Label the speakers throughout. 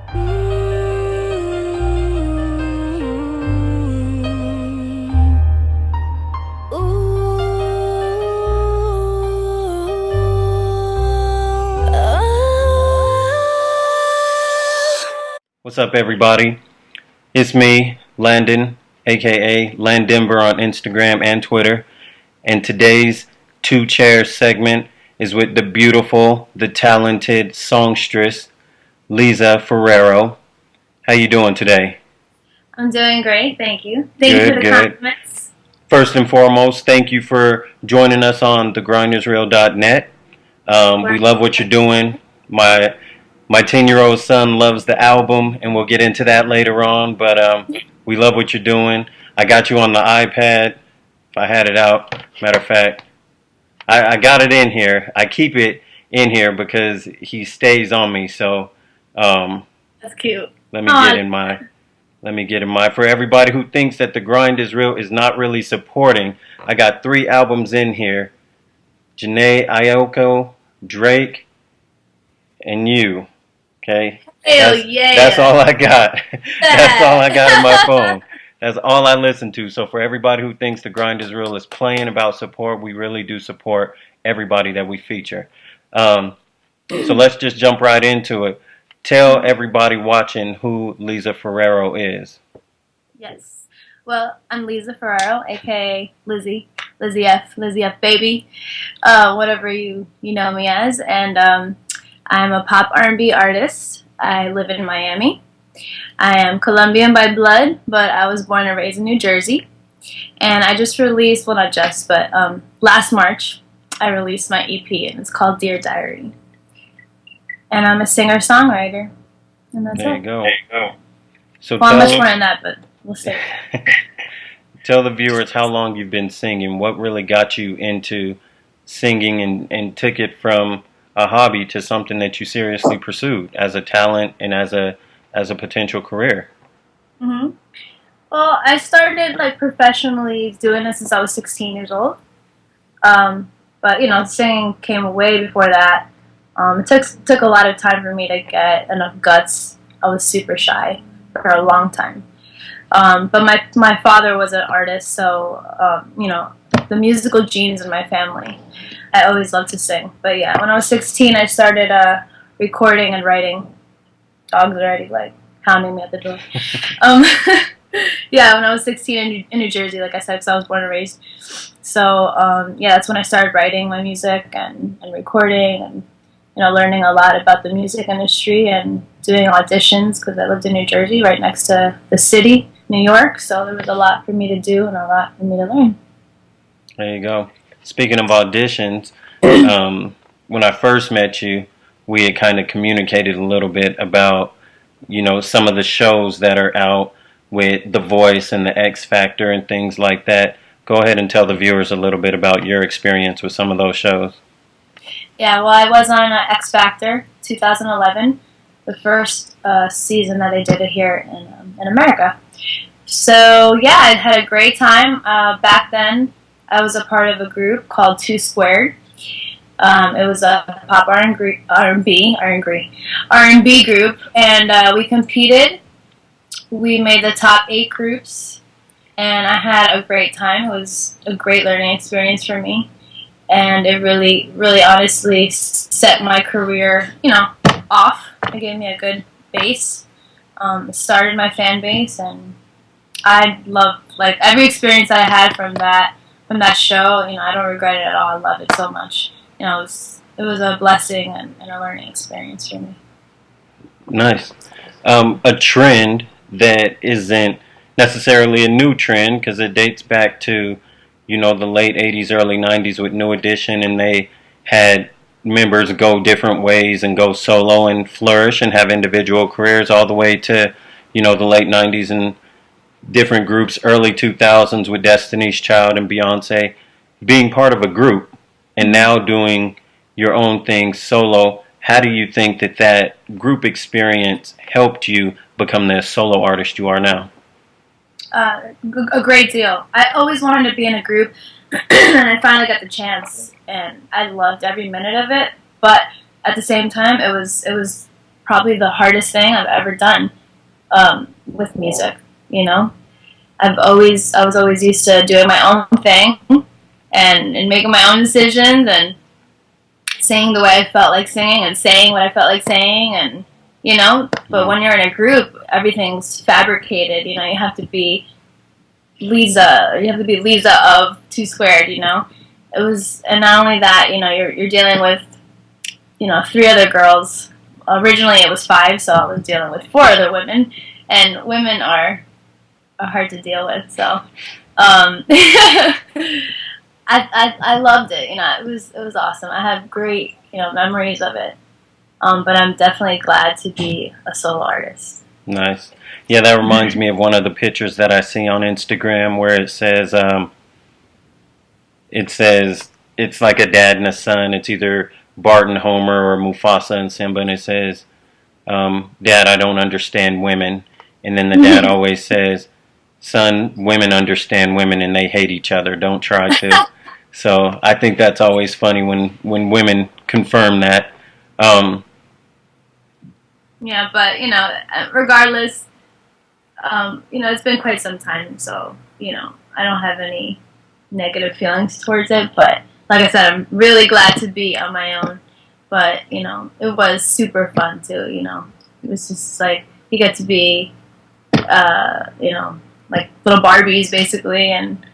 Speaker 1: What's up, everybody? It's me, Landon, aka Landdenver on Instagram and Twitter. And today's Two Chairs segment is with the beautiful, the talented songstress, Lizi Forero. How you doing today?
Speaker 2: I'm doing great, thank you. Thank you for the compliments.
Speaker 1: First and foremost, thank you for joining us on thegrindersreal.net. We love what you're doing. My 10-year-old son loves the album, and we'll get into that later on, but we love what you're doing. I got you on the iPad, if I had it out. Matter of fact, I got it in here. I keep it in here because he stays on me, so
Speaker 2: that's cute.
Speaker 1: Let me get in my. For everybody who thinks that The Grind is Real is not really supporting, I got 3 albums in here. Janae Aiko, Drake, and you. Okay? That's all I got. That's all I got on my phone. That's all I listen to. So for everybody who thinks The Grind is Real is playing about support, we really do support everybody that we feature. So let's just jump right into it. Tell everybody watching who Lizi Forero is.
Speaker 2: Yes. Well, I'm Lizi Forero, aka Lizzie F baby, whatever you know me as, and I'm a pop R&B artist. I live in Miami. I am Colombian by blood, but I was born and raised in New Jersey. And I just released, well not just, but last March, I released my EP, and it's called Dear Diary. And I'm a singer-songwriter. And that's
Speaker 1: There you go. So
Speaker 2: well, I'm much more than that, but we'll see.
Speaker 1: Tell the viewers how long you've been singing. What really got you into singing and took it from a hobby to something that you seriously pursued as a talent and as a potential career?
Speaker 2: Well, I started professionally doing this since I was 16 years old. But singing came way before that. It took a lot of time for me to get enough guts. I was super shy for a long time. But my father was an artist, so the musical genes in my family. I always loved to sing. But yeah, when I was 16, I started recording and writing. Dogs are already pounding me at the door. Yeah, when I was 16 in New Jersey, like I said, because I was born and raised. So yeah, that's when I started writing my music and recording and learning a lot about the music industry and doing auditions because I lived in New Jersey, right next to the city, New York. So there was a lot for me to do and a lot for me to learn.
Speaker 1: There you go. Speaking of auditions, when I first met you, we had kind of communicated a little bit about, some of the shows that are out with The Voice and the X Factor and things like that. Go ahead and tell the viewers a little bit about your experience with some of those shows.
Speaker 2: Yeah, well, I was on X Factor 2011, the first season that they did it here in America. So yeah, I had a great time. Back then, I was a part of a group called 2 Squared. It was a pop R&B group, and we competed. We made the top 8 groups, and I had a great time. It was a great learning experience for me, and it really, really honestly set my career, off. It gave me a good base. It started my fan base, and I loved every experience I had from that show. I don't regret it at all. I love it so much. It was a blessing and a learning experience for me.
Speaker 1: Nice. A trend that isn't necessarily a new trend because it dates back to, the late 80s, early 90s with New Edition, and they had members go different ways and go solo and flourish and have individual careers all the way to, the late 90s and different groups, early 2000s with Destiny's Child and Beyonce, being part of a group and now doing your own thing solo. How do you think that group experience helped you become the solo artist you are now?
Speaker 2: A great deal. I always wanted to be in a group, and I finally got the chance, and I loved every minute of it. But at the same time, it was probably the hardest thing I've ever done with music. You know, I was always used to doing my own thing and making my own decisions and singing the way I felt like singing and saying what I felt like saying, and you know. But when you're in a group, everything's fabricated. You know, you have to be Lisa. You have to be Lisa of Two Squared. You know, it was, and not only that, you know, you're dealing with, you know, 3 other girls. Originally, it was 5, so I was dealing with 4 other women, and women are hard to deal with. So, I loved it. You know, it was awesome. I have great, you know, memories of it. But I'm definitely glad to be a solo artist.
Speaker 1: Nice. Yeah, that reminds me of one of the pictures that I see on Instagram where it says it's like a dad and a son. It's either Bart and Homer or Mufasa and Simba, and it says, "Dad, I don't understand women." And then the dad always says, "Son, women understand women and they hate each other. Don't try to." So I think that's always funny when women confirm that.
Speaker 2: Yeah, but you know, regardless, you know, it's been quite some time, so you know, I don't have any negative feelings towards it. But like I said, I'm really glad to be on my own. But you know, it was super fun too. You know, it was just like you get to be, you know, like little Barbies basically, and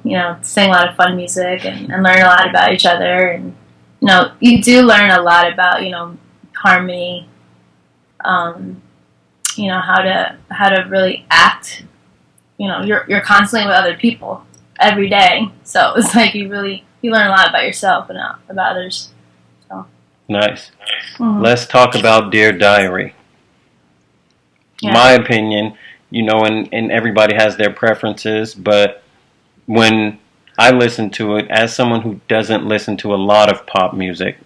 Speaker 2: you know, sing a lot of fun music and learn a lot about each other. And you know, you do learn a lot about, you know, harmony, you know, how to really act. You know, you're constantly with other people every day, so it's like you learn a lot about yourself and about others. So
Speaker 1: Nice. Let's talk about Dear Diary.
Speaker 2: yeah.
Speaker 1: My opinion, you know, and everybody has their preferences, but when I listen to it, as someone who doesn't listen to a lot of pop music,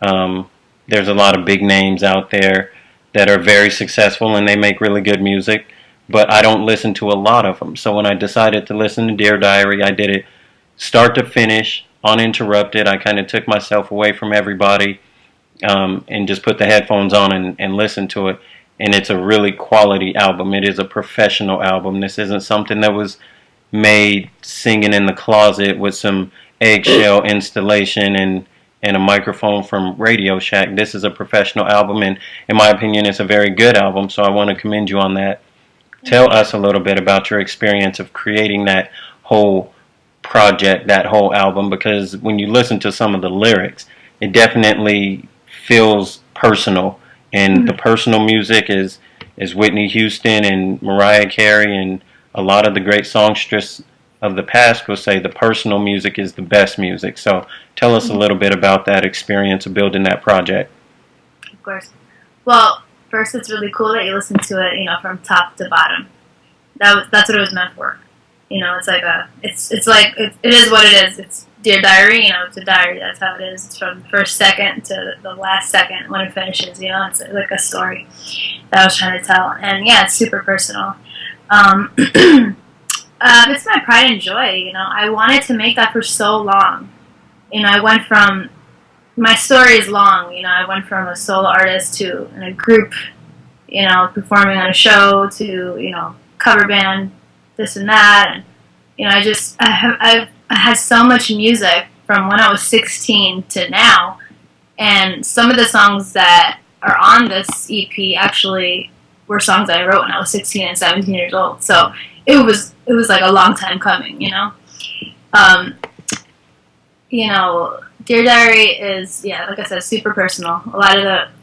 Speaker 1: there's a lot of big names out there that are very successful and they make really good music, but I don't listen to a lot of them. So when I decided to listen to Dear Diary, I did it start to finish, uninterrupted. I kind of took myself away from everybody, and just put the headphones on and listened to it. And it's a really quality album. It is a professional album. This isn't something that was made singing in the closet with some eggshell installation and a microphone from Radio Shack. This is a professional album, and in my opinion, it's a very good album, so I want to commend you on that. Tell us a little bit about your experience of creating that whole project, that whole album, because when you listen to some of the lyrics, it definitely feels personal, and the personal music is Whitney Houston and Mariah Carey, and a lot of the great songstresses of the past will say the personal music is the best music. So tell us a little bit about that experience of building that project.
Speaker 2: Of course. Well, first, it's really cool that you listen to it, you know, from top to bottom. That's what it was meant for. You know, it's like it is what it is. It's Dear Diary, you know, it's a diary. That's how it is. It's from the first second to the last second when it finishes. You know, it's like a story that I was trying to tell. And yeah, it's super personal. It's my pride and joy. You know, I wanted to make that for so long. You know, I went from, my story is long. You know, I went from a solo artist to in a group, you know, performing on a show to, you know, cover band, this and that. And, you know, I had so much music from when I was 16 to now. And some of the songs that are on this EP actually were songs that I wrote when I was 16 and 17 years old. So it was like a long time coming, you know. You know, Dear Diary is, yeah, like I said, super personal.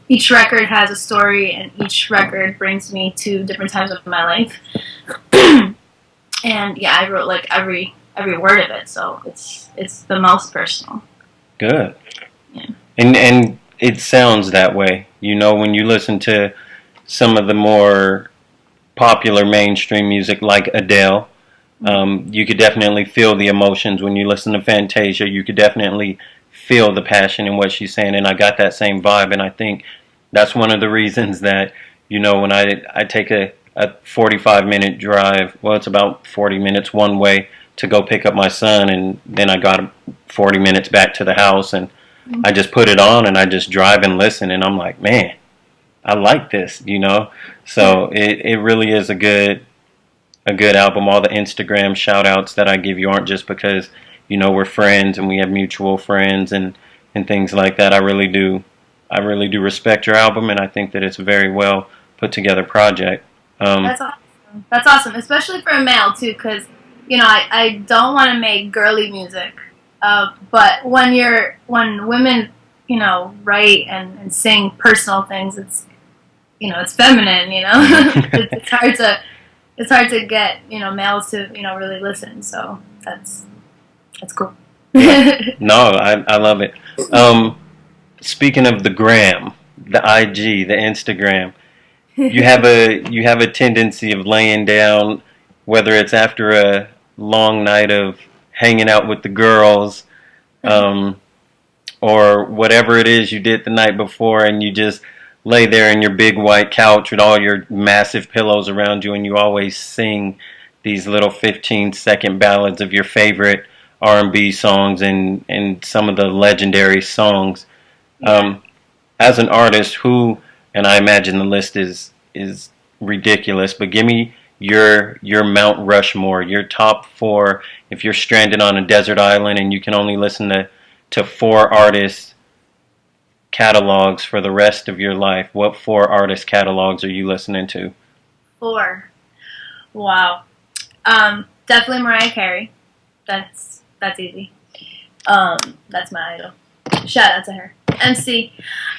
Speaker 2: Each record has a story, and each record brings me to different times of my life. And yeah, I wrote like every word of it, so it's the most personal.
Speaker 1: Good.
Speaker 2: Yeah.
Speaker 1: And it sounds that way. You know, when you listen to some of the more popular mainstream music like Adele, you could definitely feel the emotions. When you listen to Fantasia, you could definitely feel the passion in what she's saying, and I got that same vibe. And I think that's one of the reasons that, you know, when I take a 45-minute drive, well, it's about 40 minutes one way to go pick up my son, and then I got 40 minutes back to the house, and I just put it on and I just drive and listen, and I'm like, man, I like this, you know. So it really is a good album. All the Instagram shout outs that I give you aren't just because, you know, we're friends and we have mutual friends and things like that. I really do respect your album, and I think that it's a very well put together project.
Speaker 2: That's awesome. That's awesome, especially for a male too, because you know I don't want to make girly music, but when women you know write and sing personal things, it's you know it's feminine. You know, it's hard to get you know males to you know really listen. So that's cool.
Speaker 1: Yeah. No, I love it. Speaking of the gram, the IG, the Instagram, you have a tendency of laying down, whether it's after a long night of hanging out with the girls, um, or whatever it is you did the night before, and you just lay there in your big white couch with all your massive pillows around you, and you always sing these little 15-second ballads of your favorite R&B songs and some of the legendary songs.
Speaker 2: Yeah.
Speaker 1: Um, as an artist, who, and I imagine the list is ridiculous, but give me your Mount Rushmore, your top four. If you're stranded on a desert island and you can only listen to four artists' catalogs for the rest of your life, what four artist catalogs are you listening to?
Speaker 2: Four. Wow. Definitely Mariah Carey. That's easy. That's my idol. Shout out to her. MC.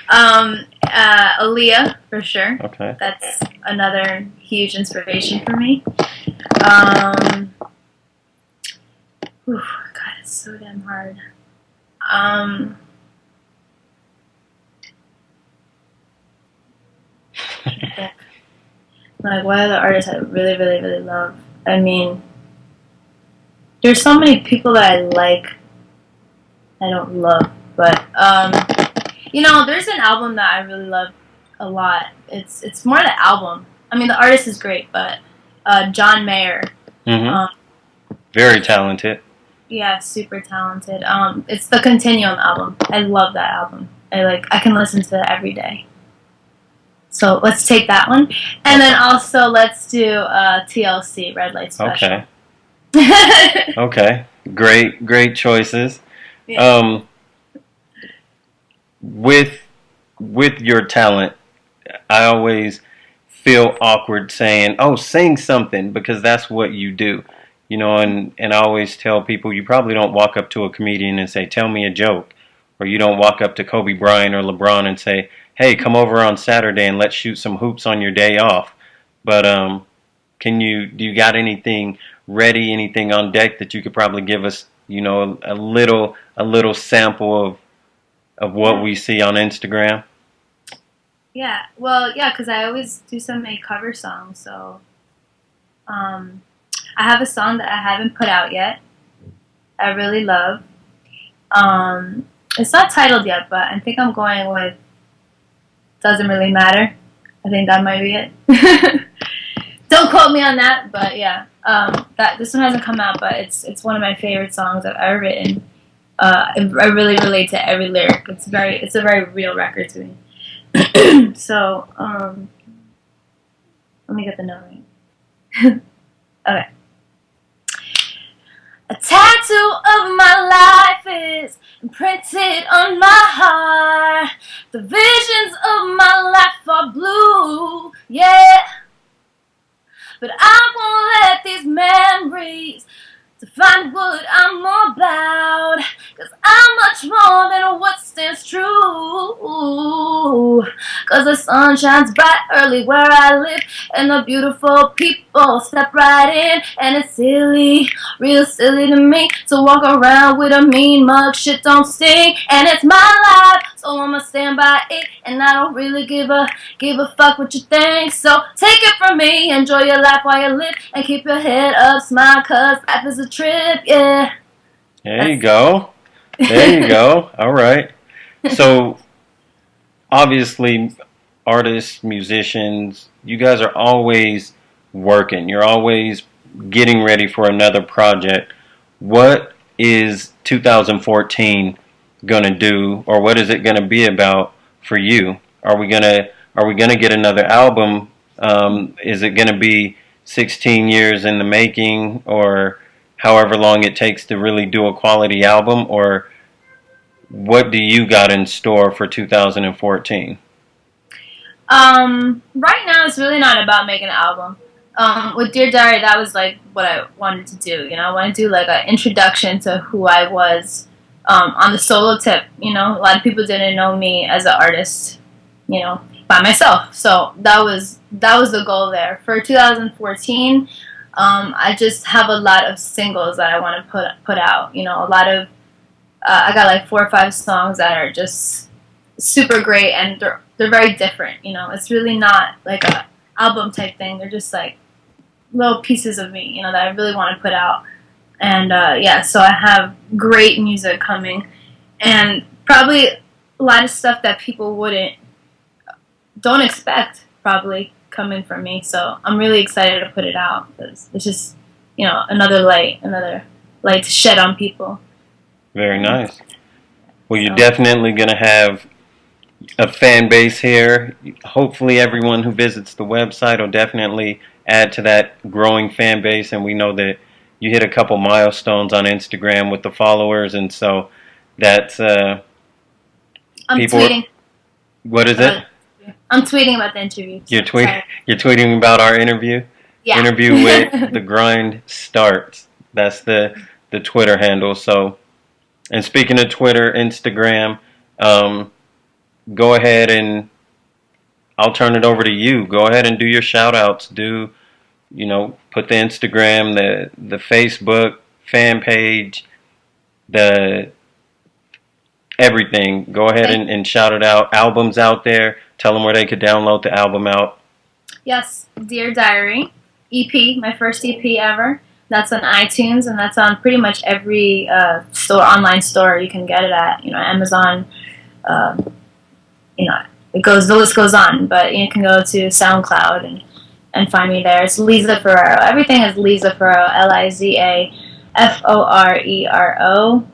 Speaker 2: Aaliyah, for sure.
Speaker 1: Okay.
Speaker 2: That's another huge inspiration for me. God, it's so damn hard. Like, what other artists I really, really, really love? I mean, there's so many people that I like, I don't love, but, you know, there's an album that I really love a lot. It's more the album. I mean, the artist is great, but, John Mayer.
Speaker 1: Mm-hmm. Very talented.
Speaker 2: Yeah, super talented. It's the Continuum album. I love that album. I can listen to it every day. So let's take that one, and then also let's do TLC, Red Light Special.
Speaker 1: Okay. Okay. Great choices.
Speaker 2: Yeah.
Speaker 1: With your talent, I always feel awkward saying, "Oh, sing something," because that's what you do. You know, and I always tell people you probably don't walk up to a comedian and say, "Tell me a joke," or you don't walk up to Kobe Bryant or LeBron and say, "Hey, come over on Saturday and let's shoot some hoops on your day off." But do you got anything ready, anything on deck that you could probably give us, you know, a little sample of what we see on Instagram?
Speaker 2: Yeah. Well, yeah, because I always do so many cover songs. So, I have a song that I haven't put out yet. I really love. It's not titled yet, but I think I'm going with Doesn't Really Matter. I think that might be it. Don't quote me on that, but yeah. This one hasn't come out, but it's one of my favorite songs I've ever written. I really relate to every lyric. It's a very real record to me. So, let me get the note right. Okay. A tattoo of my life is imprinted on my heart. The visions of my life are blue, yeah. But I won't let these memories define what I'm about, 'cause I'm much more than what stands true. 'Cause the sun shines bright early where I live, and the beautiful people step right in. And it's silly, real silly to me, to walk around with a mean mug. Shit don't sting, and it's my life, so I'ma stand by it. And I don't really give a fuck what you think. So take it from me, enjoy your life while you live, and keep your head up, smile, 'cause life is a trip, yeah.
Speaker 1: There you go. There you go. All right. So, obviously, artists, musicians, you guys are always working. You're always getting ready for another project. What is 2014 going to do, or what is it going to be about for you? Are are we going to get another album? Is it going to be 16 years in the making, or however long it takes to really do a quality album? Or what do you got in store for 2014?
Speaker 2: Right now it's really not about making an album. With Dear Diary, that was like what I wanted to do. I wanted to do like an introduction to who I was on the solo tip. A lot of people didn't know me as an artist, by myself. So that was the goal there. For 2014, I just have a lot of singles that I want to put out. A lot of I got like 4 or 5 songs that are just super great, and they're very different. It's really not like a album type thing. They're just like little pieces of me, that I really want to put out. And so I have great music coming, and probably a lot of stuff that people don't expect probably coming from me. So I'm really excited to put it out, because it's just another light to shed on people.
Speaker 1: Very nice. Well, you're definitely going to have a fan base here. Hopefully everyone who visits the website will definitely add to that growing fan base, and we know that you hit a couple milestones on Instagram with the followers, and so that's
Speaker 2: I'm
Speaker 1: people.
Speaker 2: Tweeting.
Speaker 1: What is it?
Speaker 2: I'm tweeting about the interview.
Speaker 1: You're tweeting about our interview?
Speaker 2: Yeah.
Speaker 1: Interview with The Grind Starts. That's the Twitter handle. So, and speaking of Twitter, Instagram, go ahead and I'll turn it over to you. Go ahead and do your shout outs. Put the Instagram, the Facebook fan page, the everything. Go ahead and shout it out. Albums out there. Tell them where they could download the album out.
Speaker 2: Yes, Dear Diary EP, my first EP ever. That's on iTunes, and that's on pretty much every online store you can get it at. Amazon. The list goes on, but you can go to SoundCloud and find me there. It's Lizi Forero. Everything is Lizi Forero. LIZAFORERO.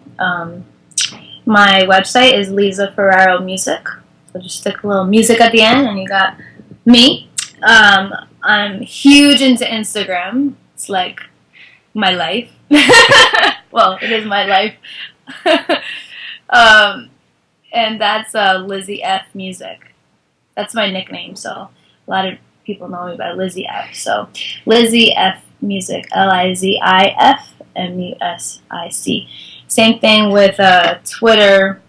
Speaker 2: My website is Lizi Forero Music. So just stick a little music at the end, and you got me. I'm huge into Instagram. It's like my life. Well, it is my life. And that's Lizi F Music. That's my nickname, so a lot of people know me by Lizi F. So Lizi F Music, LIZIFMUSIC. Same thing with Twitter.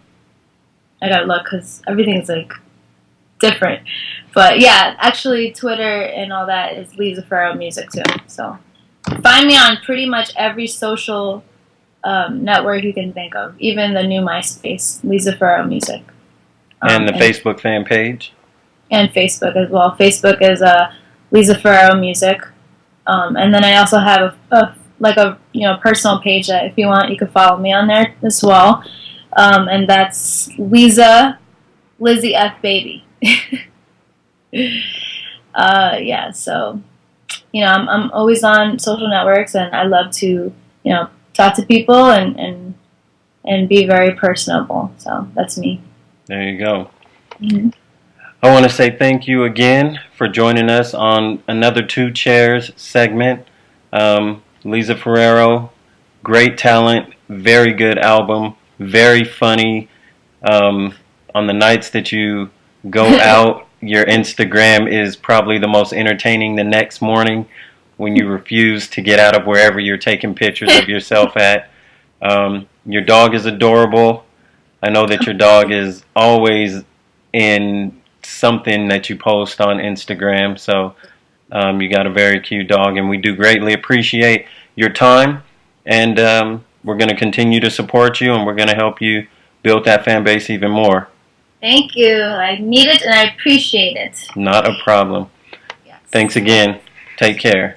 Speaker 2: I gotta look because everything's like different. But yeah, actually Twitter and all that is Lizi Forero Music too. So find me on pretty much every social network you can think of, even the new MySpace, Lizi Forero Music.
Speaker 1: And the Facebook fan page?
Speaker 2: And Facebook as well. Facebook is Lizi Forero Music. And then I also have a personal page that if you want, you can follow me on there as well. And that's Lizi F Baby. So I'm always on social networks, and I love to talk to people and be very personable. So that's me.
Speaker 1: There you go.
Speaker 2: Mm-hmm.
Speaker 1: I want to say thank you again for joining us on another Two Chairs segment. Lizi Forero, great talent, very good album, very funny. On the nights that you go out, your Instagram is probably the most entertaining the next morning when you refuse to get out of wherever you're taking pictures of yourself at. Your dog is adorable. I know that your dog is always in something that you post on Instagram, so you got a very cute dog, and we do greatly appreciate your time, and we're going to continue to support you, and we're going to help you build that fan base even more.
Speaker 2: Thank you. I need it, and I appreciate it.
Speaker 1: Not a problem.
Speaker 2: Yes.
Speaker 1: Thanks again. Take care.